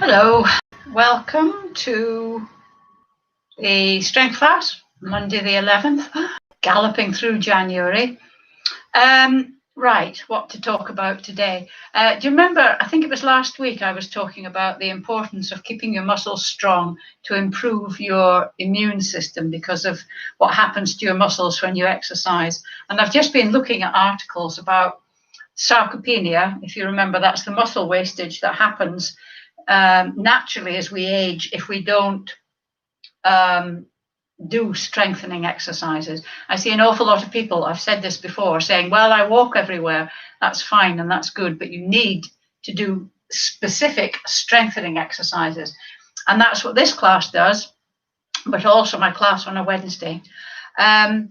Hello, welcome to the strength class, Monday the 11th, galloping through January. Right, what to talk about today? Do you remember, I think it was last week I was talking about the importance of keeping your muscles strong to improve your immune system because of what happens to your muscles when you exercise. And I've just been looking at articles about sarcopenia. If you remember, that's the muscle wastage that happens naturally as we age if we don't do strengthening exercises. I see an awful lot of people, I've said this before, saying, well, I walk everywhere. That's fine and that's good, but you need to do specific strengthening exercises. And that's what this class does, but also my class on a Wednesday. And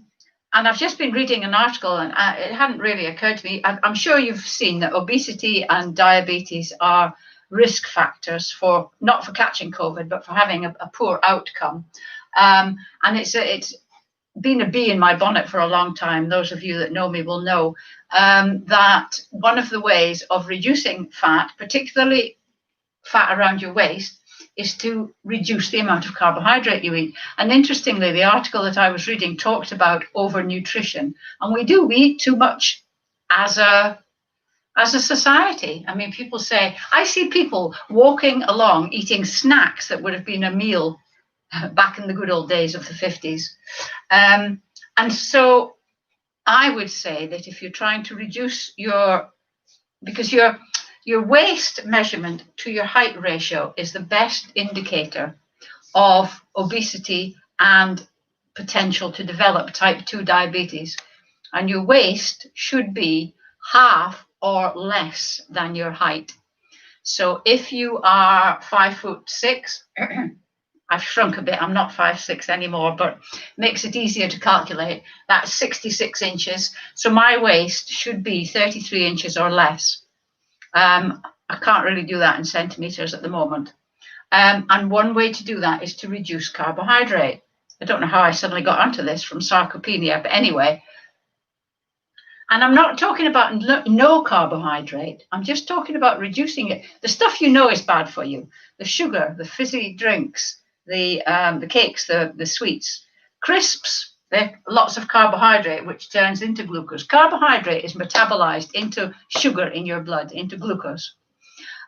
I've just been reading an article, and it hadn't really occurred to me. I'm sure you've seen that obesity and diabetes are risk factors for, not for catching COVID, but for having a poor outcome. And it's been a bee in my bonnet for a long time. Those of you that know me will know that one of the ways of reducing fat, particularly fat around your waist, is to reduce the amount of carbohydrate you eat. And interestingly, the article that I was reading talked about overnutrition. And we eat too much as a society. I mean, people say, I see people walking along eating snacks that would have been a meal back in the good old days of the 50s. And so I would say that if you're trying to reduce because your waist measurement to your height ratio is the best indicator of obesity and potential to develop type 2 diabetes. And your waist should be half or less than your height. So if you are 5'6", I've shrunk a bit, I'm not 5'6" anymore, but makes it easier to calculate. That's 66 inches. So my waist should be 33 inches or less. I can't really do that in centimeters at the moment. And one way to do that is to reduce carbohydrate. I don't know how I suddenly got onto this from sarcopenia, but anyway. And I'm not talking about no carbohydrate. I'm just talking about reducing it. The stuff you know is bad for you. The sugar, the fizzy drinks, the cakes, the sweets. Crisps, they're lots of carbohydrate, which turns into glucose. Carbohydrate is metabolized into sugar in your blood, into glucose.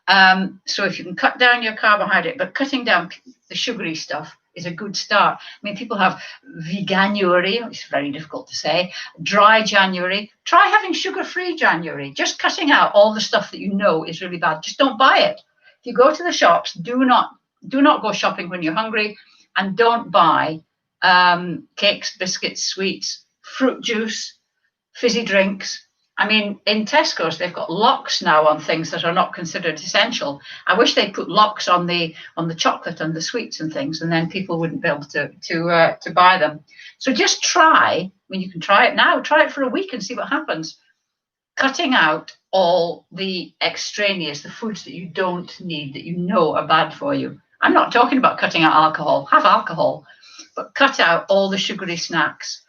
So if you can cut down your carbohydrate, but cutting down the sugary stuff is a good start. I mean, people have veganuary, which is very difficult to say, dry January. Try having sugar-free January, just cutting out all the stuff that you know is really bad. Just don't buy it. If you go to the shops, do not go shopping when you're hungry, and don't buy cakes, biscuits, sweets, fruit juice, fizzy drinks. I mean, in Tesco's, they've got locks now on things that are not considered essential. I wish they'd put locks on the chocolate and the sweets and things, and then people wouldn't be able to buy them. So just try. I mean, you can try it now. Try it for a week and see what happens. Cutting out all the extraneous, the foods that you don't need, that you know are bad for you. I'm not talking about cutting out alcohol. Have alcohol, but cut out all the sugary snacks.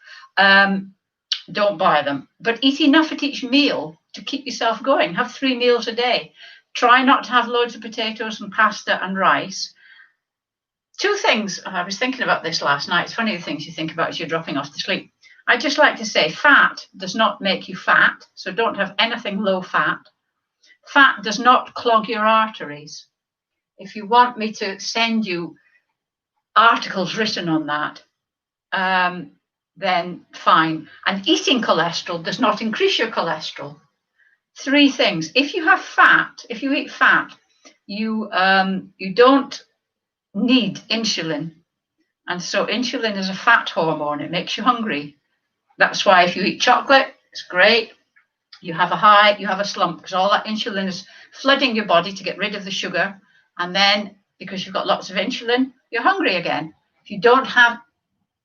Don't buy them, but eat enough at each meal to keep yourself going. Have 3 meals a day. Try not to have loads of potatoes and pasta and rice. 2 things, I was thinking about this last night. It's funny the things you think about as you're dropping off to sleep. I just like to say fat does not make you fat, so don't have anything low fat. Fat does not clog your arteries. If you want me to send you articles written on that, then fine. And eating cholesterol does not increase your cholesterol. 3 things. If you have fat, if you eat fat, you don't need insulin. And so insulin is a fat hormone. It makes you hungry. That's why if you eat chocolate, it's great. You have a high, you have a slump, because all that insulin is flooding your body to get rid of the sugar. And then because you've got lots of insulin, you're hungry again. If you don't have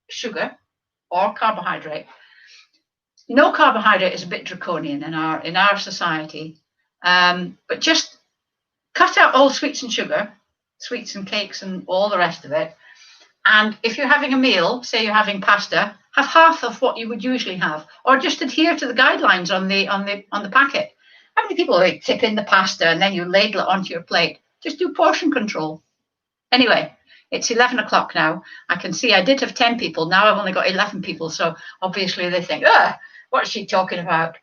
sugar or carbohydrate, no carbohydrate is a bit draconian in our society, but just cut out all sweets and sugar, sweets and cakes and all the rest of it. And if you're having a meal, say you're having pasta, have half of what you would usually have, or just adhere to the guidelines on the packet. How many people tip in the pasta and then you ladle it onto your plate? Just do portion control. Anyway, it's 11 o'clock now. I can see I did have 10 people. Now I've only got 11 people. So obviously they think, what's she talking about?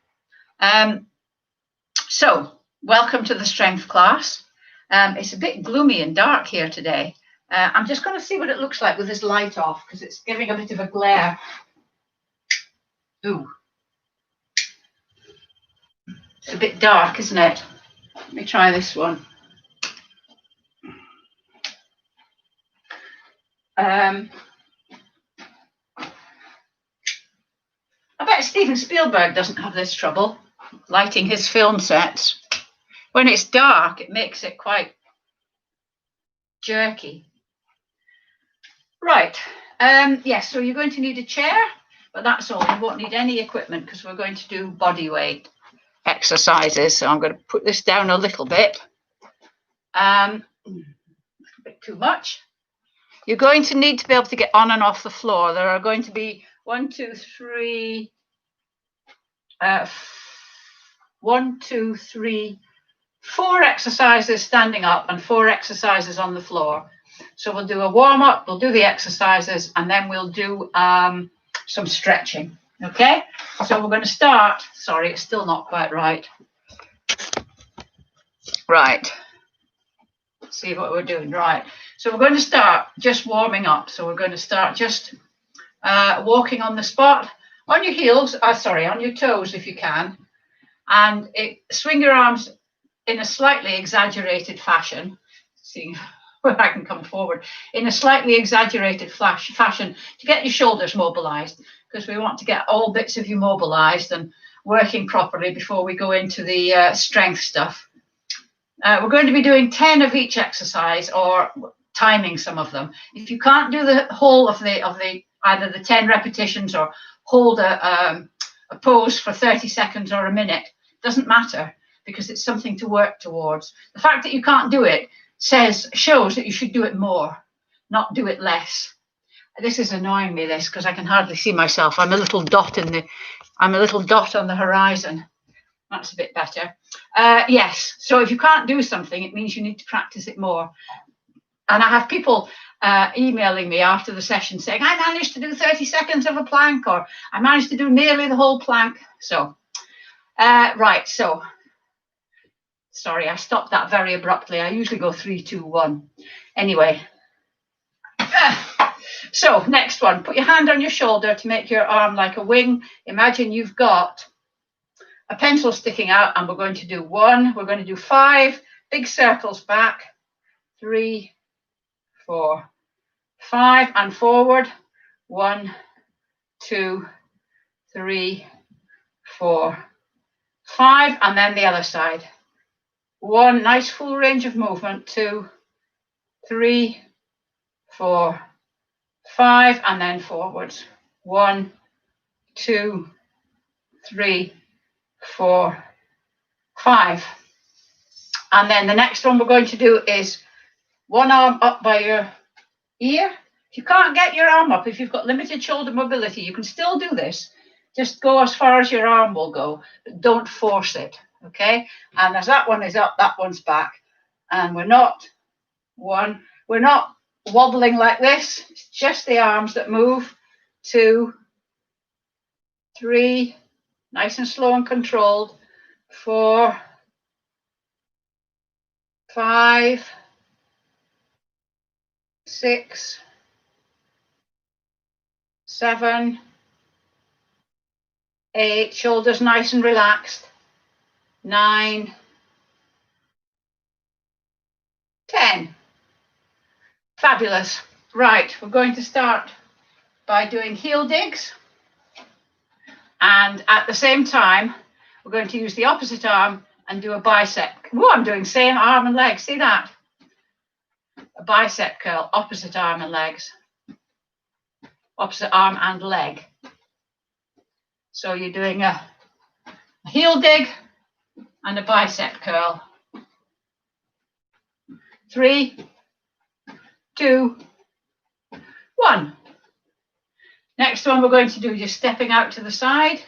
So welcome to the strength class. It's a bit gloomy and dark here today. I'm just going to see what it looks like with this light off because it's giving a bit of a glare. Ooh. It's a bit dark, isn't it? Let me try this one. I bet Steven Spielberg doesn't have this trouble lighting his film sets. When it's dark, it makes it quite jerky. Right. Yes, so you're going to need a chair, but that's all. You won't need any equipment because we're going to do body weight exercises. So I'm going to put this down a little bit. A bit too much. You're going to need to be able to get on and off the floor. There are going to be 4 exercises standing up and 4 exercises on the floor. So we'll do a warm-up, we'll do the exercises, and then we'll do some stretching. Okay, so we're going to start. Sorry, it's still not quite right. Right. Let's see what we're doing. Right. So we're going to start just warming up. So we're going to start just walking on the spot, on your heels, on your toes if you can, and swing your arms in a slightly exaggerated fashion. See where I can come forward. In a slightly exaggerated fashion to get your shoulders mobilized, because we want to get all bits of you mobilized and working properly before we go into the strength stuff. We're going to be doing 10 of each exercise or timing some of them. If you can't do the whole of the either the 10 repetitions or hold a pose for 30 seconds or a minute, doesn't matter because it's something to work towards. The fact that you can't do it shows that you should do it more, not do it less. This is annoying me, this, because I can hardly see myself. I'm a little dot on the horizon. That's a bit better. Yes, so if you can't do something, it means you need to practice it more. And I have people emailing me after the session saying, I managed to do 30 seconds of a plank, or I managed to do nearly the whole plank. So, right, so, sorry, I stopped that very abruptly. I usually go 3, 2, 1. Anyway. So, next one, put your hand on your shoulder to make your arm like a wing. Imagine you've got a pencil sticking out, and we're going to do 1. We're going to do 5 big circles back. 3, 4, 5, and forward. 1, 2, 3, 4, 5, and then the other side. 1, nice full range of movement. 2, 3, 4, 5, and then forwards. 1, 2, 3, 4, 5. And then the next one we're going to do is one arm up by your ear. If you can't get your arm up, if you've got limited shoulder mobility, you can still do this. Just go as far as your arm will go, but don't force it, okay? And as that one is up, that one's back. And we're not wobbling like this. It's just the arms that move. 2, 3, nice and slow and controlled. 4, 5, 6, 7, 8, shoulders nice and relaxed. 9, 10. Fabulous. Right, we're going to start by doing heel digs. And at the same time, we're going to use the opposite arm and do a bicep. Oh, I'm doing same arm and leg. See that? A bicep curl, opposite arm and legs. Opposite arm and leg. So you're doing a heel dig and a bicep curl. 3, 2, 1. Next one we're going to do, just stepping out to the side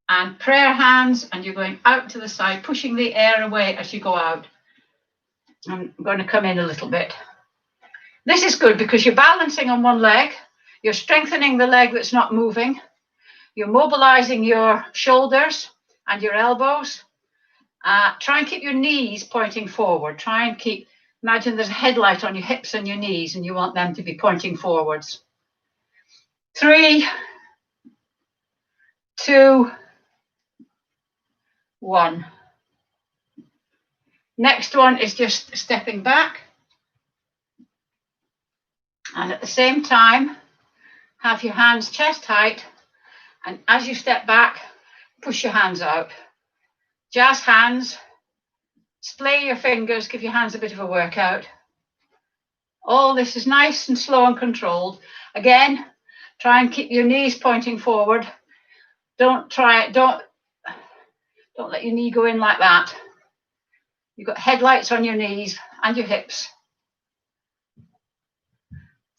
and prayer hands, and you're going out to the side, pushing the air away as you go out. I'm going to come in a little bit. This is good because you're balancing on one leg, you're strengthening the leg that's not moving, you're mobilizing your shoulders and your elbows. Try and keep your knees pointing forward. Try and imagine there's a headlight on your hips and your knees and you want them to be pointing forwards. 3, 2, 1. Next one is just stepping back. And at the same time, have your hands chest height. And as you step back, push your hands out. Jazz hands. Splay your fingers. Give your hands a bit of a workout. All this is nice and slow and controlled. Again, try and keep your knees pointing forward. Don't let your knee go in like that. You've got headlights on your knees and your hips.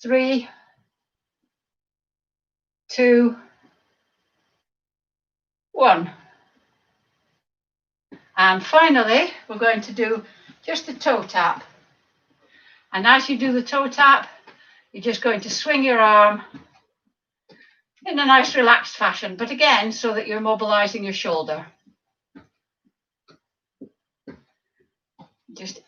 3, 2, 1. And finally, we're going to do just a toe tap. And as you do the toe tap, you're just going to swing your arm in a nice relaxed fashion, but again, so that you're mobilizing your shoulder. Just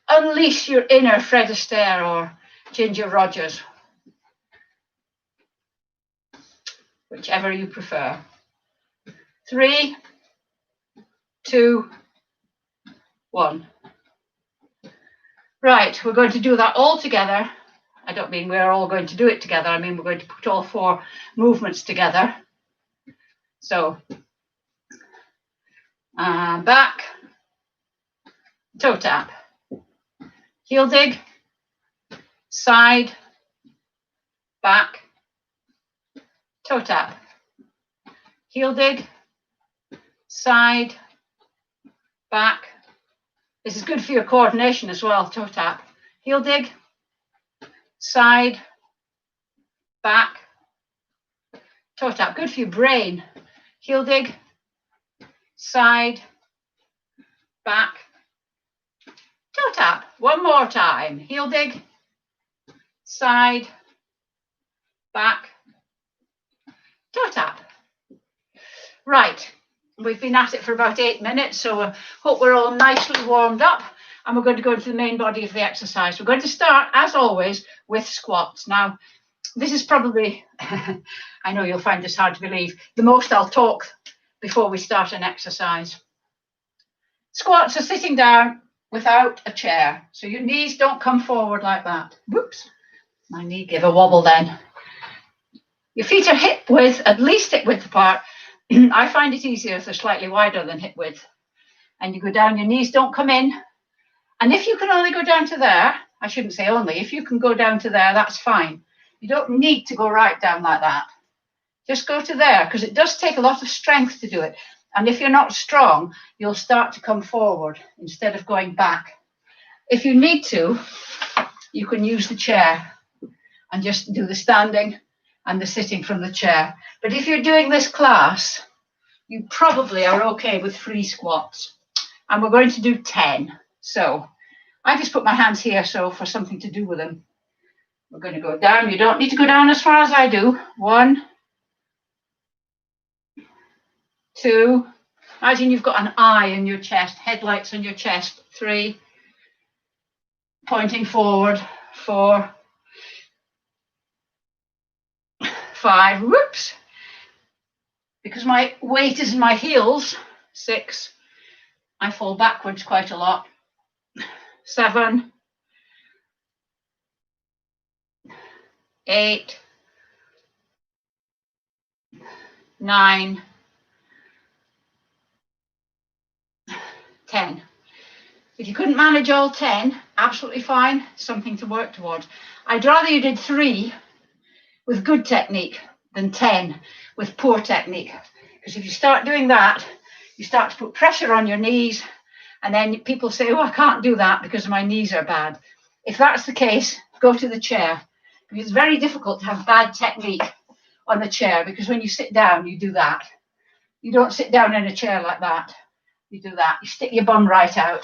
unleash your inner Fred Astaire or Ginger Rogers, whichever you prefer. 3, 2, 1. Right, we're going to do that all together. I don't mean we're all going to do it together. I mean we're going to put all 4 movements together. So, back, toe tap, heel dig, side, back, toe tap, heel dig, side, back. This is good for your coordination as well, toe tap, heel dig, side, back, toe tap. Good for your brain. Heel dig, side, back, toe tap. One more time. Heel dig, side, back, toe tap. Right. We've been at it for about 8 minutes, so I hope we're all nicely warmed up. And we're going to go into the main body of the exercise. We're going to start, as always, with squats. Now, this is probably, I know you'll find this hard to believe, the most I'll talk before we start an exercise. Squats are sitting down without a chair. So your knees don't come forward like that. Whoops, my knee gave a wobble then. Your feet are hip width, at least hip width apart. I find it easier if they're slightly wider than hip width. And you go down, your knees don't come in. And if you can only go down to there, I shouldn't say only, if you can go down to there, that's fine. You don't need to go right down like that. Just go to there, because it does take a lot of strength to do it. And if you're not strong, you'll start to come forward instead of going back. If you need to, you can use the chair and just do the standing and the sitting from the chair. But if you're doing this class, you probably are okay with free squats. And we're going to do 10. So I just put my hands here so for something to do with them. We're going to go down. You don't need to go down as far as I do. 1, 2. Imagine you've got an eye in your chest, headlights on your chest. 3. Pointing forward. 4. 5. Whoops. Because my weight is in my heels. 6. I fall backwards quite a lot. 7. 8. 9. 10. If you couldn't manage all 10, absolutely fine, something to work towards. I'd rather you did 3 with good technique than 10 with poor technique. Because if you start doing that, you start to put pressure on your knees, and then people say, oh, I can't do that because my knees are bad. If that's the case, go to the chair. Because it's very difficult to have bad technique on the chair, because when you sit down, you do that. You don't sit down in a chair like that. You do that. You stick your bum right out.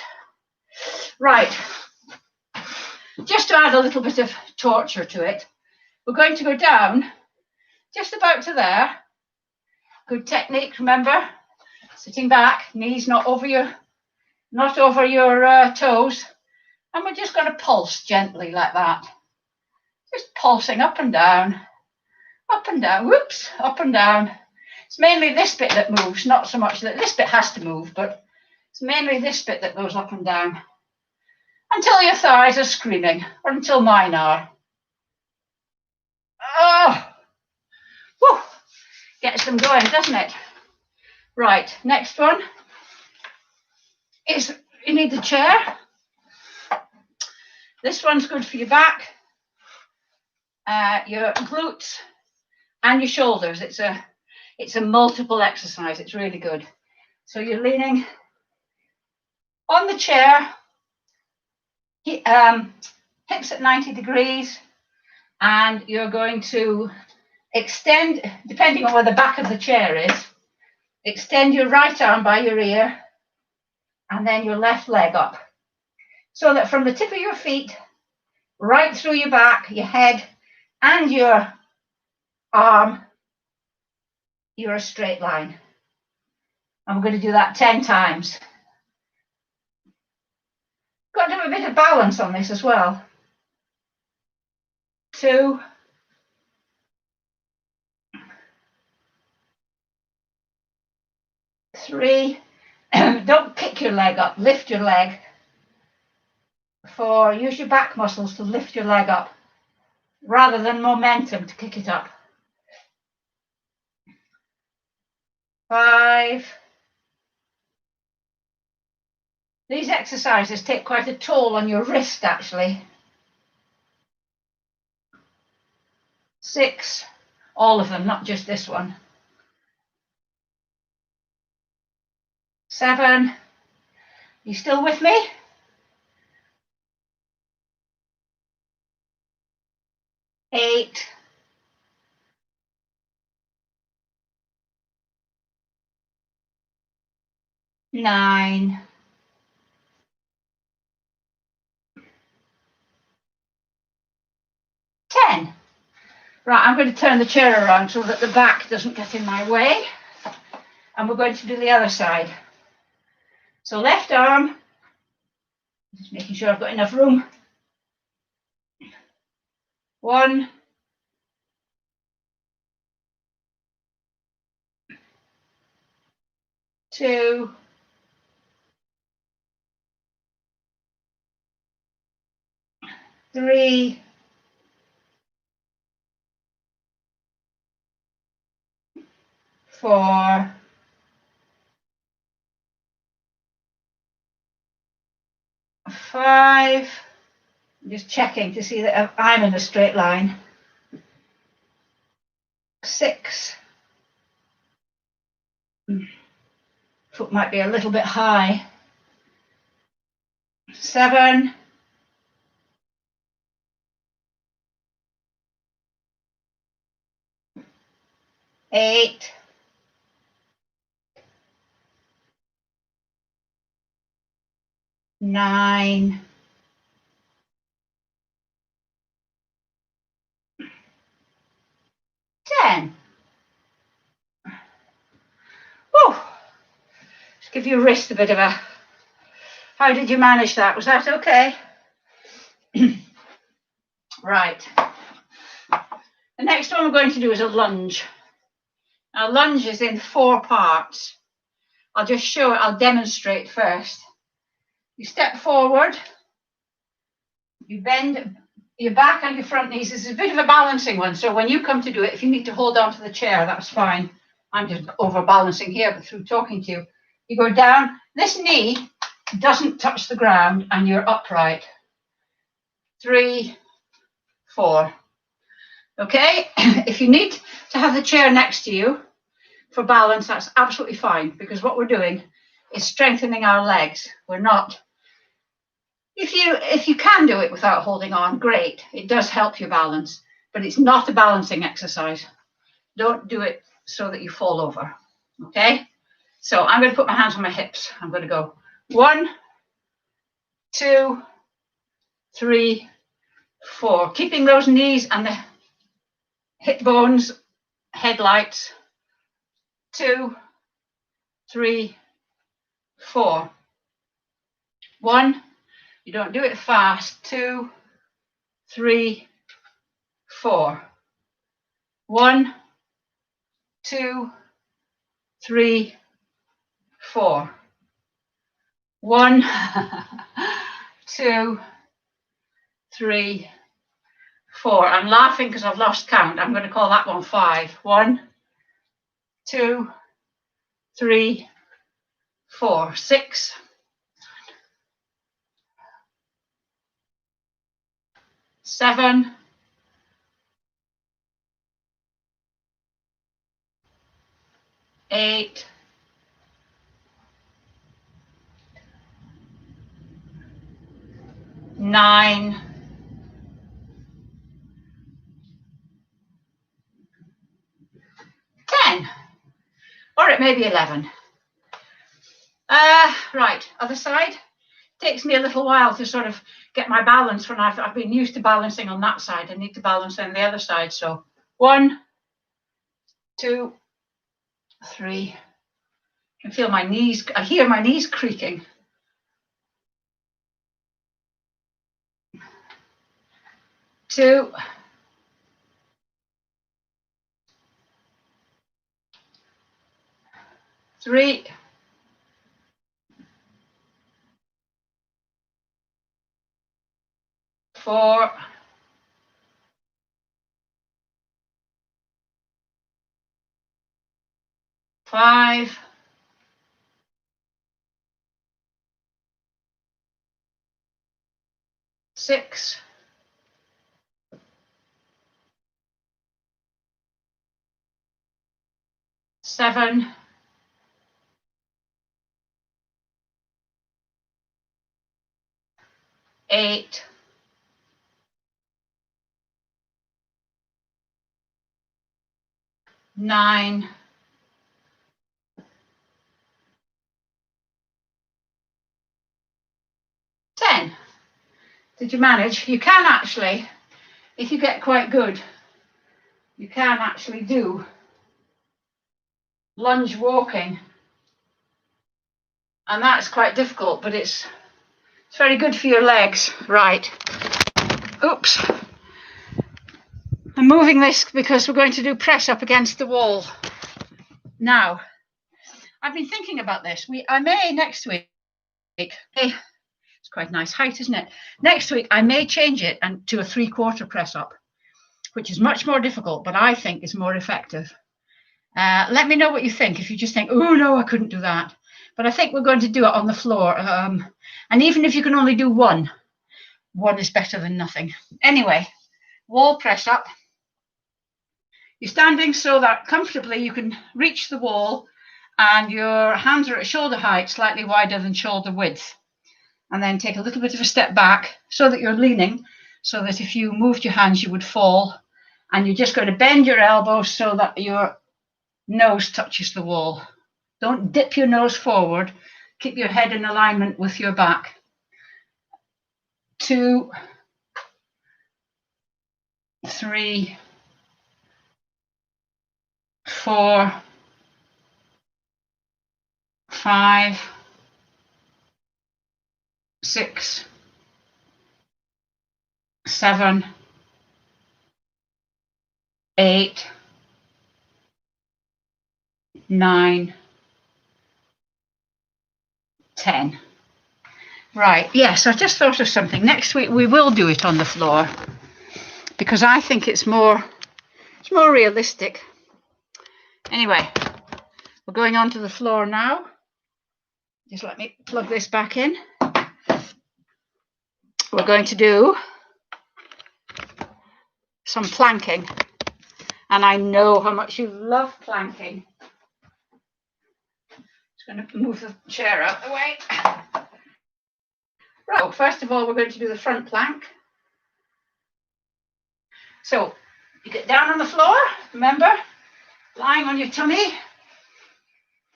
Right. Just to add a little bit of torture to it, we're going to go down just about to there. Good technique, remember? Sitting back, knees not over your toes. And we're just going to pulse gently like that. Just pulsing up and down, whoops, up and down. It's mainly this bit that moves, not so much that this bit has to move, but it's mainly this bit that goes up and down until your thighs are screaming, or until mine are. Oh, whew. Gets them going, doesn't it? Right, next one is you need the chair. This one's good for your back, your glutes, and your shoulders. It's a multiple exercise. It's really good. So you're leaning on the chair, hips at 90 degrees, and you're going to extend, depending on where the back of the chair is, extend your right arm by your ear and then your left leg up. So that from the tip of your feet, right through your back, your head, and your arm, you're a straight line. And we're going to do that 10 times. Got to have a bit of balance on this as well. 2, 3. Don't kick your leg up, lift your leg. 4, use your back muscles to lift your leg up rather than momentum to kick it up. 5. These exercises take quite a toll on your wrist, actually. 6, all of them, not just this one. 7, you still with me? 8, 9, 10. Right, I'm going to turn the chair around so that the back doesn't get in my way. And we're going to do the other side. So left arm, just making sure I've got enough room. 1, 2, 3, 4, 5. I'm just checking to see that I'm in a straight line. 6. Foot might be a little bit high. 7. 8. 9. 10. Whew. Just give your wrist a bit of a... How did you manage that? Was that okay? Right. The next one we're going to do is a lunge. Now, lunge is in 4 parts. I'll just show it, I'll demonstrate first. You step forward, you bend your back and your front knees. This is a bit of a balancing one, so when you come to do it, if you need to hold on to the chair, that's fine. I'm just overbalancing here, but through talking to you. You go down, this knee doesn't touch the ground, and you're upright. 3, 4. Okay, if you need to have the chair next to you for balance, that's absolutely fine, because what we're doing is strengthening our legs. We're not... If you can do it without holding on, great. It does help your balance, but it's not a balancing exercise. Don't do it so that you fall over. Okay? So I'm going to put my hands on my hips. I'm going to go 1, 2, 3, 4. Keeping those knees and the hip bones, headlights. 2, 3, 4. 1. You don't do it fast. 2, 3, 4. 1, 2, 3, 4. 1, 2, 3, 4. I'm laughing because I've lost count. I'm going to call that one 5. 1, 2, 3, 4. 6, 7, 8, 9, 10, or it may be 11. Right, other side. Takes me a little while to sort of get my balance when I've been used to balancing on that side. I need to balance on the other side. So 1, 2, 3. I can feel my knees. I hear my knees creaking. 2, 3, 4, 5, 6, 7, 8, 9, 10. Did you manage? You can actually, if you get quite good, you can actually do lunge walking. And that's quite difficult, but it's very good for your legs. Right. Oops. I'm moving this because we're going to do press up against the wall. Now, I've been thinking about this. I may next week, it's quite a nice height, isn't it? Next week, I may change it to a 3/4 press up, which is much more difficult, but I think is more effective. Let me know what you think. If you just think, oh no, I couldn't do that. But I think we're going to do it on the floor. And even if you can only do one is better than nothing. Anyway, wall press up. You're standing so that comfortably you can reach the wall and your hands are at shoulder height, slightly wider than shoulder width. And then take a little bit of a step back so that you're leaning, so that if you moved your hands, you would fall. And you're just going to bend your elbows so that your nose touches the wall. Don't dip your nose forward. Keep your head in alignment with your back. 2, 3, 4, 5, 6, 7, 8, 9, 10. Right, yes, I just thought of something. Next week we will do it on the floor because I think it's more realistic. Anyway, we're going on to the floor now. Just let me plug this back in. We're going to do some planking. And I know how much you love planking. Just going to move the chair out of the way. Right, well, first of all, we're going to do the front plank. So you get down on the floor, remember, lying on your tummy.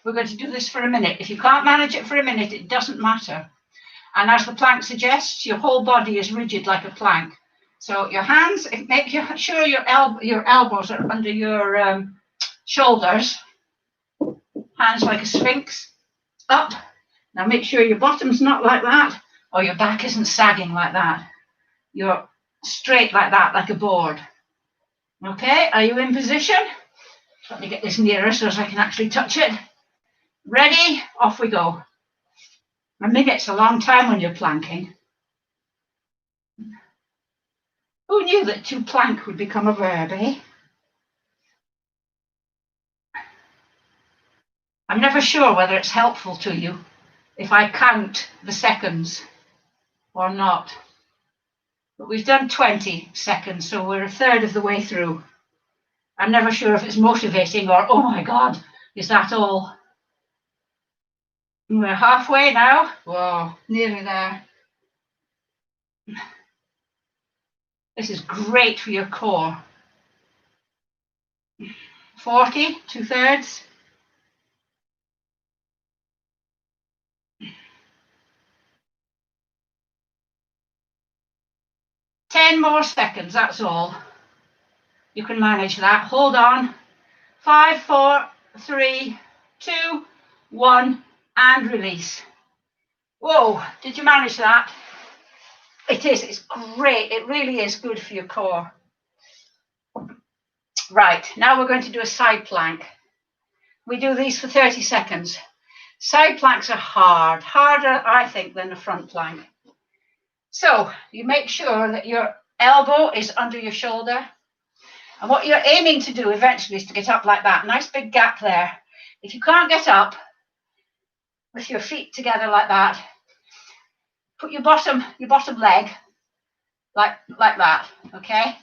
We're going to do this for a minute. If you can't manage it for a minute, it doesn't matter. And as the plank suggests, your whole body is rigid like a plank. So your hands, make sure your elbows are under your shoulders. Hands like a sphinx. Up. Now make sure your bottom's not like that, or your back isn't sagging like that. You're straight like that, like a board. Okay, are you in position? Let me get this nearer so I can actually touch it. Ready? Off we go. A minute's a long time when you're planking. Who knew that to plank would become a verb, eh? I'm never sure whether it's helpful to you if I count the seconds or not. But we've done 20 seconds, so we're a third of the way through. I'm never sure if it's motivating or, oh my God, is that all? We're halfway now. Whoa, nearly there. This is great for your core. 40, 2/3. Ten more seconds, that's all. You can manage that. Hold on. 5, 4, 3, 2, 1, and release. Whoa, did you manage that? It is, it's great. It really is good for your core. Right, now we're going to do a side plank. We do these for 30 seconds. Side planks are hard, harder, I think, than a front plank. So you make sure that your elbow is under your shoulder. And what you're aiming to do eventually is to get up like that. Nice big gap there. If you can't get up with your feet together like that, put your bottom leg like that, okay?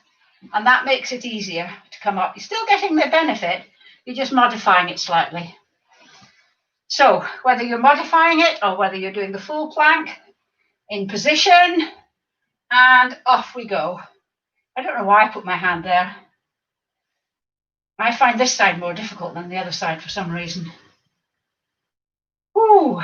And that makes it easier to come up. You're still getting the benefit, you're just modifying it slightly. So whether you're modifying it or whether you're doing the full plank, in position, and off we go. I don't know why I put my hand there. I find this side more difficult than the other side for some reason. Woo.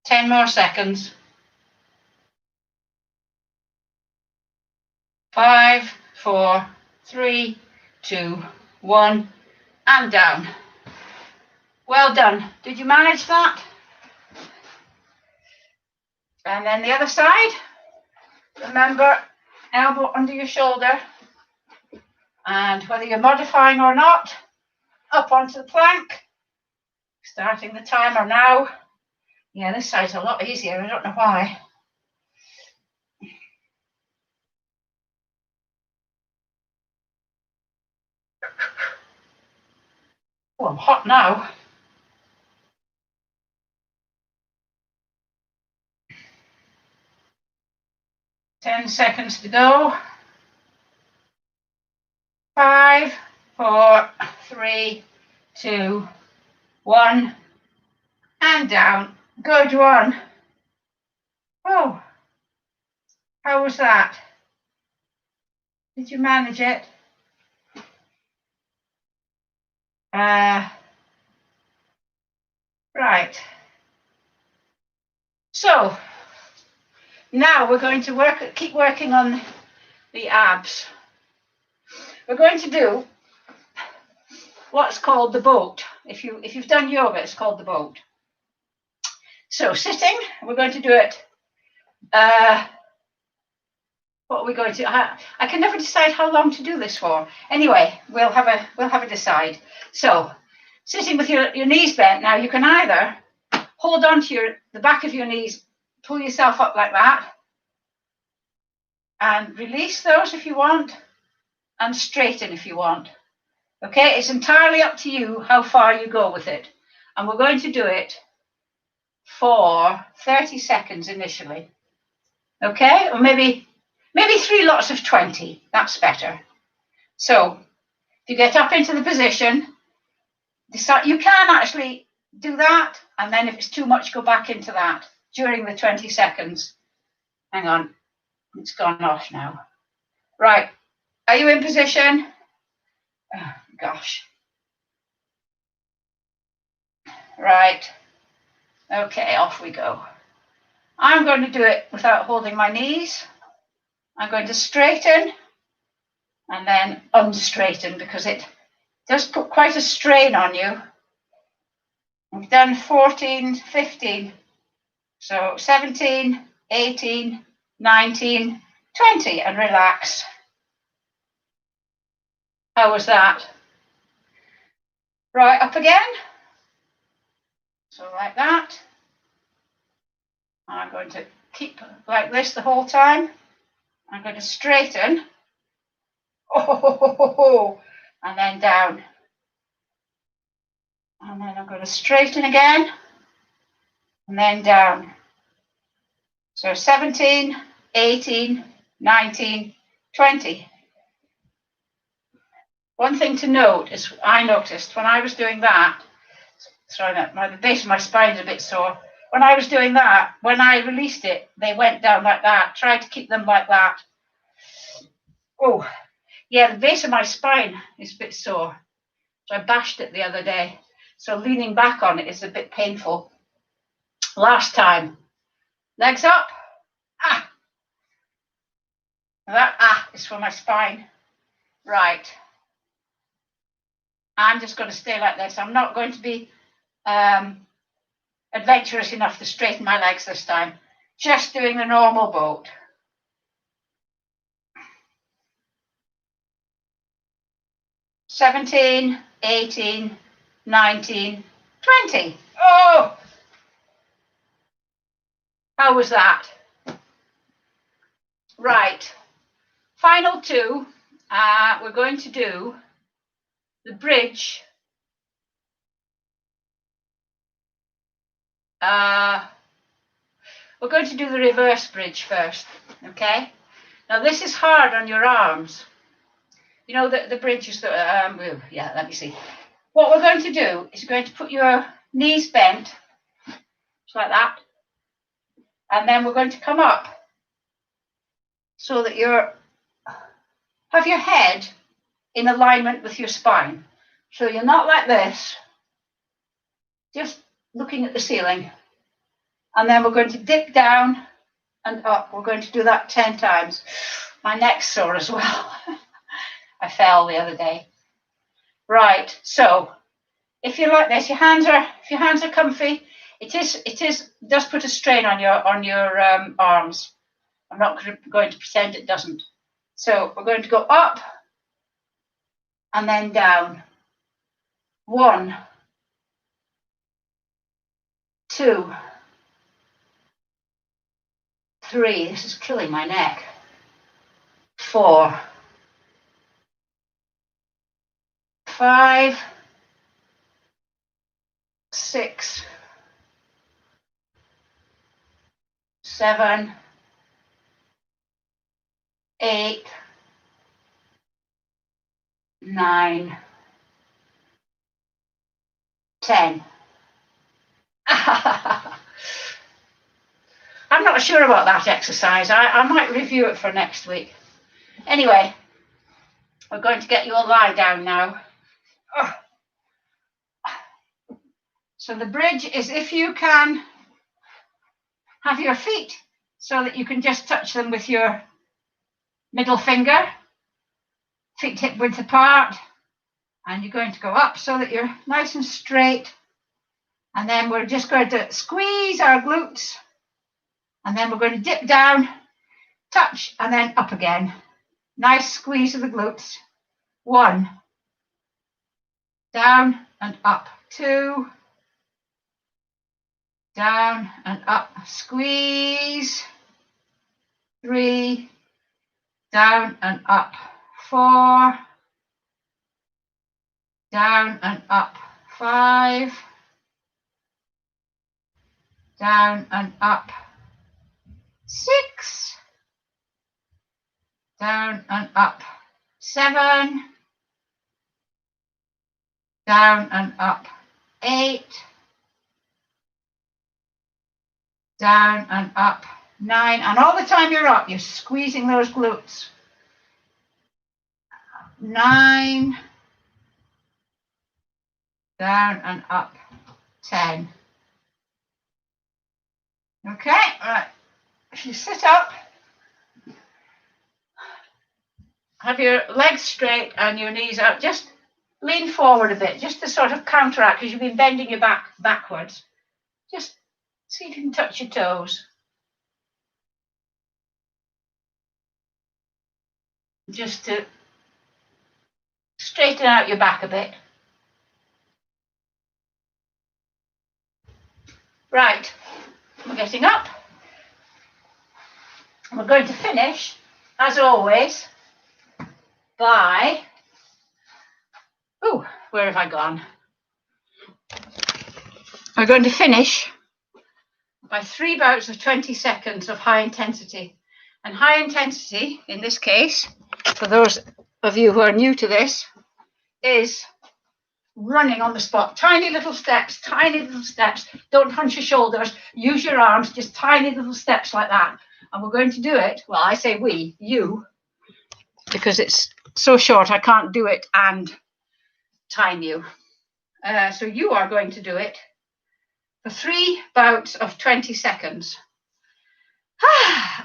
Ten more seconds. 5, 4, 3, 2, 1, and down. Well done. Did you manage that? And then the other side. Remember, elbow under your shoulder. And whether you're modifying or not, up onto the plank. Starting the timer now. Yeah, this side's a lot easier. I don't know why. Oh, I'm hot now. Ten seconds to go. 5, 4, 3, 2, 1, and down. Good one. Oh, how was that? Did you manage it? Right. So now we're going to keep working on the abs. We're going to do what's called the boat. If you've done yoga, it's called the boat. So sitting, we're going to do it. What are we going to? I can never decide how long to do this for. Anyway, we'll have a decide. So sitting with your knees bent. Now you can either hold on to the back of your knees, pull yourself up like that, and release those if you want, and straighten if you want. Okay, it's entirely up to you how far you go with it. And we're going to do it for 30 seconds initially. Okay, or maybe 3 lots of 20. That's better. So if you get up into the position, you can actually do that, and then if it's too much, go back into that during the 20 seconds. Hang on, it's gone off now. Right, Are you in position? Oh, gosh. Right. Okay, off we go. I'm going to do it without holding my knees. I'm going to straighten and then unstraighten because it does put quite a strain on you. We've done 14, 15, so 17, 18, 19, 20, and relax. How was that? Right, up again. So like that. I'm going to keep like this the whole time. I'm going to straighten. Oh, and then down. And then I'm going to straighten again. And then down. So 17, 18, 19, 20. One thing to note is I noticed when I was doing that, sorry, the base of my spine is a bit sore. When I was doing that, when I released it, they went down like that. Try to keep them like that. Oh, yeah, the base of my spine is a bit sore. So I bashed it the other day. So leaning back on it is a bit painful. Last time. Legs up. Ah. That is for my spine. Right. I'm just going to stay like this. I'm not going to be adventurous enough to straighten my legs this time. Just doing the normal boat. $17, $18, $19, $20. Oh! How was that? Right. Final two. We're going to do the bridge. We're going to do the reverse bridge first, okay? Now this is hard on your arms. You know the bridge is yeah, let me see. What we're going to do is we're going to put your knees bent, just like that, and then we're going to come up so that you have your head in alignment with your spine. So you're not like this, just looking at the ceiling. And then we're going to dip down and up. We're going to do that 10 times. My neck's sore as well. I fell the other day. Right, so if you like this, if your hands are comfy, it does put a strain on your arms. I'm not going to pretend it doesn't. So we're going to go up and then down. 1, 2, 3. This is killing my neck. 4, 5, 6, 7, 8, 9, 10. I'm not sure about that exercise. I might review it for next week. Anyway, we're going to get you all lie down now. So the bridge is if you can have your feet so that you can just touch them with your middle finger, feet hip width apart, and you're going to go up so that you're nice and straight. And then we're just going to squeeze our glutes, and then we're going to dip down, touch, and then up again. Nice squeeze of the glutes. 1, down and up. 2, down and up. Squeeze. 3, down and up. 4, down and up. 5, down and up. 6, down and up. 7, down and up. 8, down and up. 9, and all the time you're up, you're squeezing those glutes. 9, down and up, 10. Okay, right. If you sit up, have your legs straight and your knees out, just lean forward a bit, just to sort of counteract, because you've been bending your back backwards. Just see if you can touch your toes. Just to straighten out your back a bit. Right, we're getting up. And we're going to finish, as always, by, oh, where have I gone? We're going to finish by 3 bouts of 20 seconds of high intensity. And high intensity, in this case, for those of you who are new to this, is running on the spot. Tiny little steps, tiny little steps. Don't hunch your shoulders. Use your arms, just tiny little steps like that. And we're going to do it, well, I say we, you, because it's so short I can't do it and time you. So you are going to do it for 3 bouts of 20 seconds.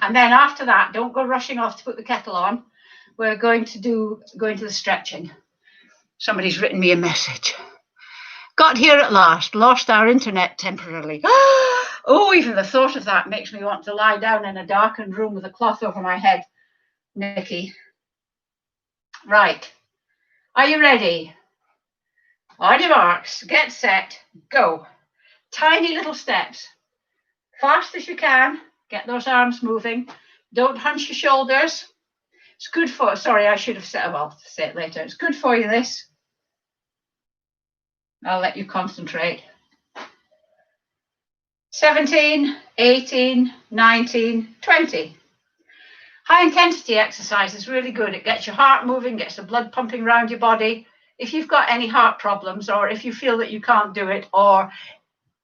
And then after that, don't go rushing off to put the kettle on. We're going to the stretching. Somebody's written me a message. Got here at last, lost our internet temporarily. Oh, even the thought of that makes me want to lie down in a darkened room with a cloth over my head, Nikki. Right, are you ready? On your marks, get set, go. Tiny little steps, fast as you can. Get those arms moving. Don't hunch your shoulders. It's good for, sorry, I should have said, well, I'll say it later. It's good for you, this. I'll let you concentrate. 17, 18, 19, 20. High intensity exercise is really good. It gets your heart moving, gets the blood pumping around your body. If you've got any heart problems, or if you feel that you can't do it, or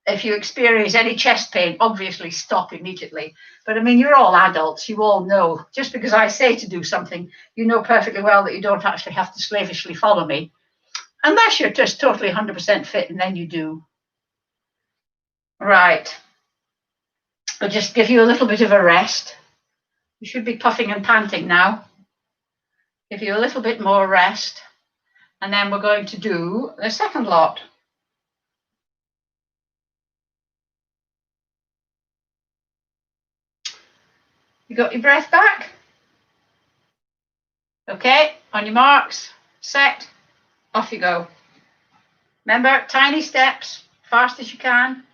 if you experience any chest pain, obviously stop immediately. But I mean, you're all adults. You all know, just because I say to do something, you know perfectly well that you don't actually have to slavishly follow me. Unless you're just totally 100% fit, and then you do. Right. I'll just give you a little bit of a rest. You should be puffing and panting now. Give you a little bit more rest. And then we're going to do the second lot. You got your breath back? Okay, on your marks, set, off you go. Remember, tiny steps, fast as you can.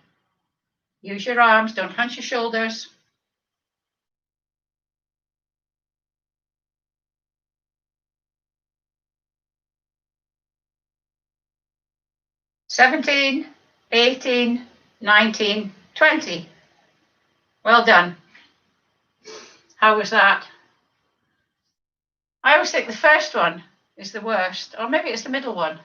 Use your arms, don't hunch your shoulders. "17, 18, 19, 20. Well done. How was that? I always think the first one is the worst, or maybe it's the middle one,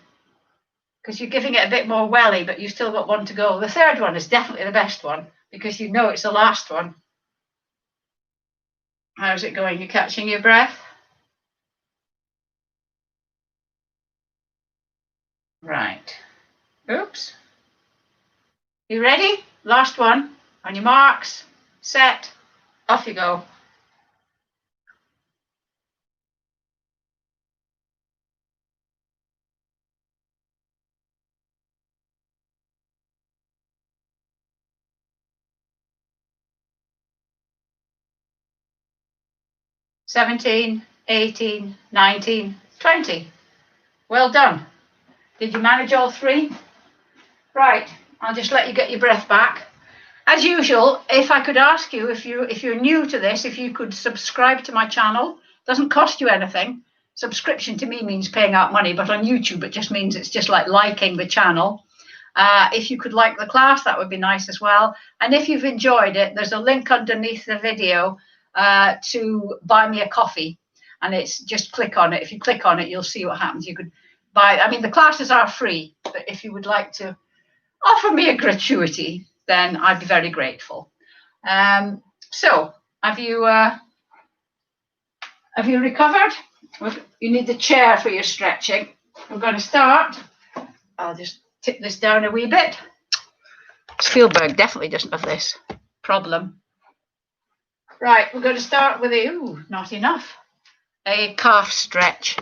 because you're giving it a bit more welly, but you've still got one to go. The third one is definitely the best one, because you know it's the last one. How's it going? You catching your breath? Right. Oops. You ready? Last one. On your marks, set, off you go. "17, 18, 19, 20. Well done. Did you manage all 3? Right, I'll just let you get your breath back. As usual, if I could ask you, if you're new to this, if you could subscribe to my channel. Doesn't cost you anything. Subscription to me means paying out money, but on YouTube it just means it's just like liking the channel. If you could like the class, that would be nice as well. And if you've enjoyed it, there's a link underneath the video to buy me a coffee, and it's just click on it. If you click on it, you'll see what happens. You could buy, I mean, the classes are free, but if you would like to offer me a gratuity, then I'd be very grateful. So have you recovered? You need the chair for your stretching. We're going to start. I'll just tip this down a wee bit. Spielberg definitely doesn't have this problem. Right, we're going to start with not enough. A calf stretch.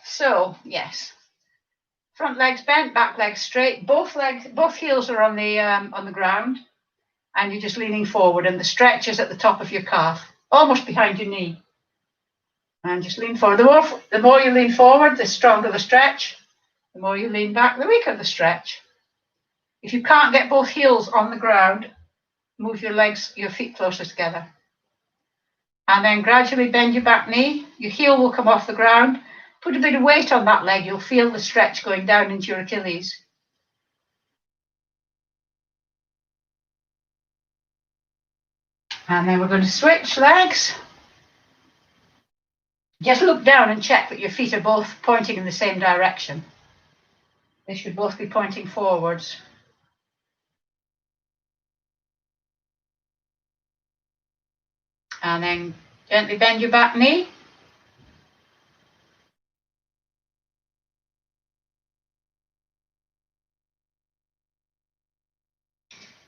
So, yes. Front legs bent, back legs straight. Both heels are on the ground, and you're just leaning forward, and the stretch is at the top of your calf, almost behind your knee. And just lean forward. The more you lean forward, the stronger the stretch. The more you lean back, the weaker the stretch. If you can't get both heels on the ground, move your feet closer together. And then gradually bend your back knee. Your heel will come off the ground. Put a bit of weight on that leg. You'll feel the stretch going down into your Achilles. And then we're going to switch legs. Just look down and check that your feet are both pointing in the same direction. They should both be pointing forwards. And then gently bend your back knee.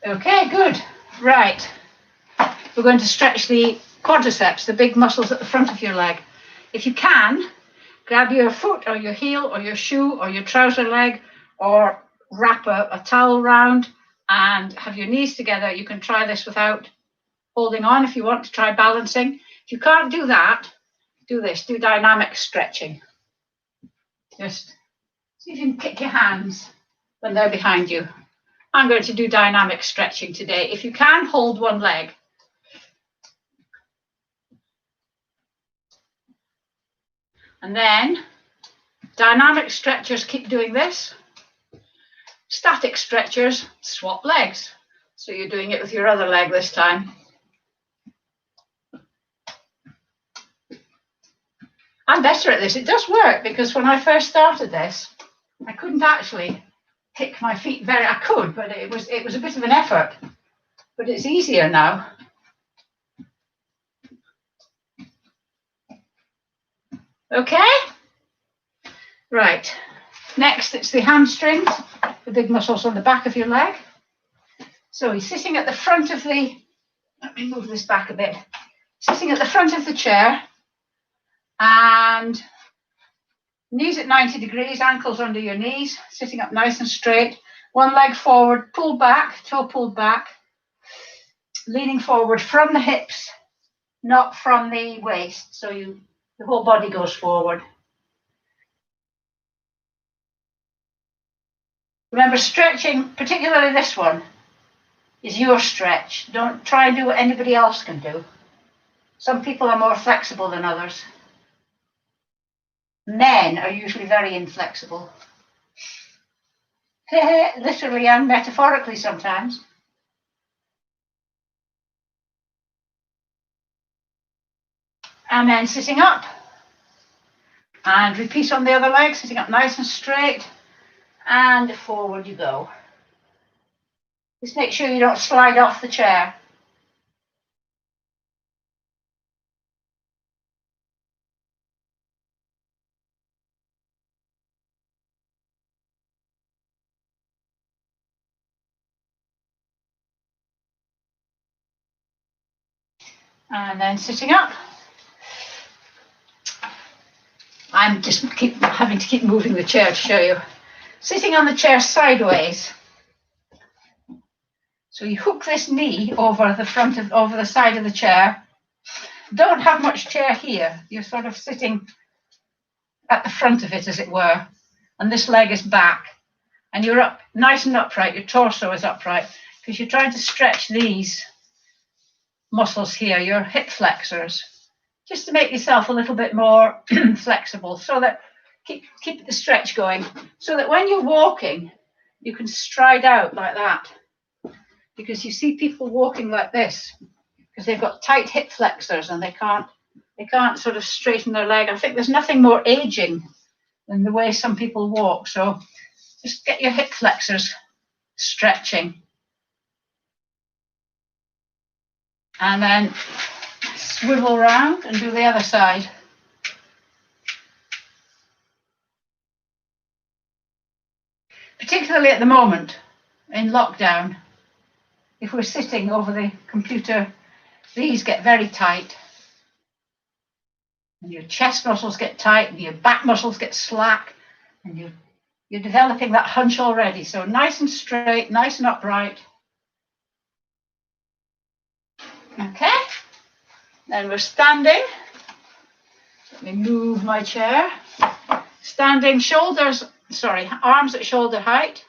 Okay, good. Right. We're going to stretch the quadriceps, the big muscles at the front of your leg. If you can, grab your foot or your heel or your shoe or your trouser leg, or wrap a towel round and have your knees together. You can try this without holding on if you want to try balancing. If you can't do that, do this. Do dynamic stretching. Just see if you can kick your hands when they're behind you. I'm going to do dynamic stretching today. If you can, hold one leg. And then dynamic stretchers, keep doing this. Static stretchers, swap legs. So you're doing it with your other leg this time. I'm better at this. It does work, because when I first started this, I couldn't actually kick my feet I could, but it was a bit of an effort. But it's easier now. Okay? Right. Next, it's the hamstrings, the big muscles on the back of your leg. So he's sitting at the front of the, let me move this back a bit, sitting at the front of the chair, and knees at 90 degrees, ankles under your knees, sitting up nice and straight, one leg forward, pulled back, toe pulled back, leaning forward from the hips, not from the waist, so the whole body goes forward. Remember, stretching, particularly this one, is your stretch. Don't try and do what anybody else can do. Some people are more flexible than others. Men are usually very inflexible. Literally and metaphorically sometimes. And then sitting up. And repeat on the other leg, sitting up nice and straight. And forward you go. Just make sure you don't slide off the chair. And then sitting up. I'm just having to keep moving the chair to show you. Sitting on the chair sideways. So you hook this knee over the side of the chair. Don't have much chair here. You're sort of sitting at the front of it, as it were. And this leg is back. And you're up nice and upright. Your torso is upright, because you're trying to stretch these muscles here, your hip flexors, just to make yourself a little bit more flexible, so that keep the stretch going, so that when you're walking, you can stride out like that. Because you see people walking like this, because they've got tight hip flexors and they can't sort of straighten their leg. I think there's nothing more aging than the way some people walk. So just get your hip flexors stretching. And then swivel round and do the other side. Particularly at the moment in lockdown, if we're sitting over the computer, these get very tight. And your chest muscles get tight and your back muscles get slack, and you're developing that hunch already. So nice and straight, nice and upright. Okay, then we're standing. Let me move my chair. Standing, arms at shoulder height,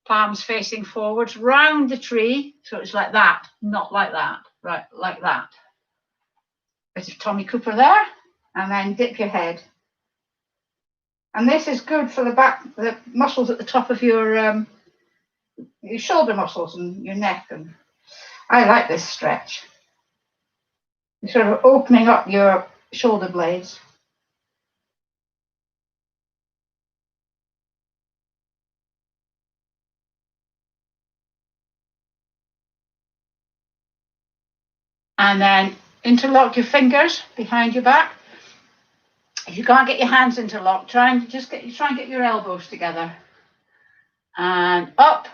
palms facing forwards, round the tree. So it's like that, not like that, right, like that. Bit of Tommy Cooper there, and then dip your head. And this is good for the back, the muscles at the top of your shoulder muscles and your neck. And I like this stretch. You're sort of opening up your shoulder blades. And then interlock your fingers behind your back. If you can't get your hands interlocked, try and get your elbows together. And up.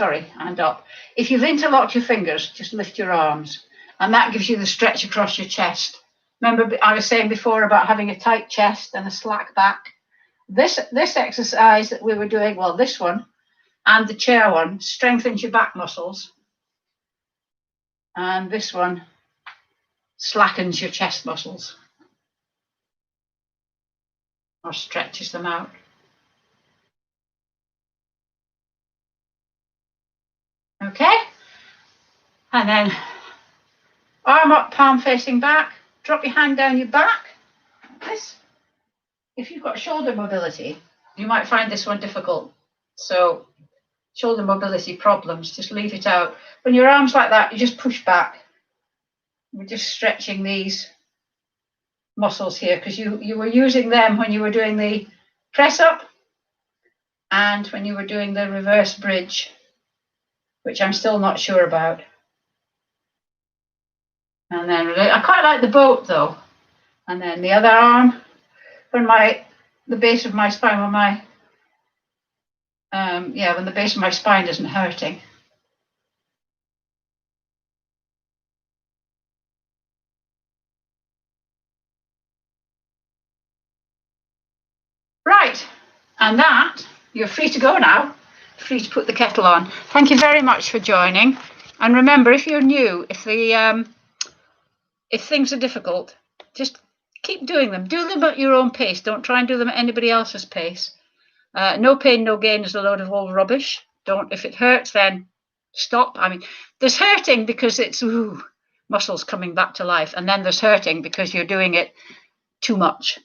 And up. If you've interlocked your fingers, just lift your arms. And that gives you the stretch across your chest. Remember, I was saying before about having a tight chest and a slack back. This exercise that we were doing, well, this one and the chair one, strengthens your back muscles. And this one slackens your chest muscles or stretches them out. Okay, and then arm up, palm facing back, drop your hand down your back. This, if you've got shoulder mobility, you might find this one difficult. So shoulder mobility problems, just leave it out. When your arms like that, you just push back. We're just stretching these muscles here because you were using them when you were doing the press up and when you were doing the reverse bridge, which I'm still not sure about. And then I quite like the boat though. And then the other arm, when the base of my spine, when the base of my spine isn't hurting. Right, and that, you're free to go now, free to put the kettle on. Thank you very much for joining. And remember, if you're new, if things are difficult, just keep doing them. Do them at your own pace. Don't try and do them at anybody else's pace. No pain, no gain is a load of old rubbish. If it hurts, then stop. I mean, there's hurting because it's muscles coming back to life. And then there's hurting because you're doing it too much.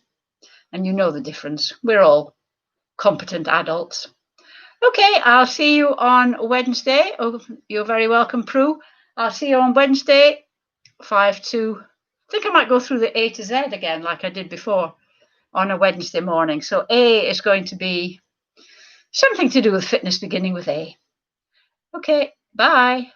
And you know the difference. We're all competent adults. Okay, I'll see you on Wednesday. Oh, you're very welcome, Prue. I'll see you on Wednesday, 5 to... I think I might go through the A to Z again like I did before on a Wednesday morning. So A is going to be something to do with fitness beginning with A. Okay, bye.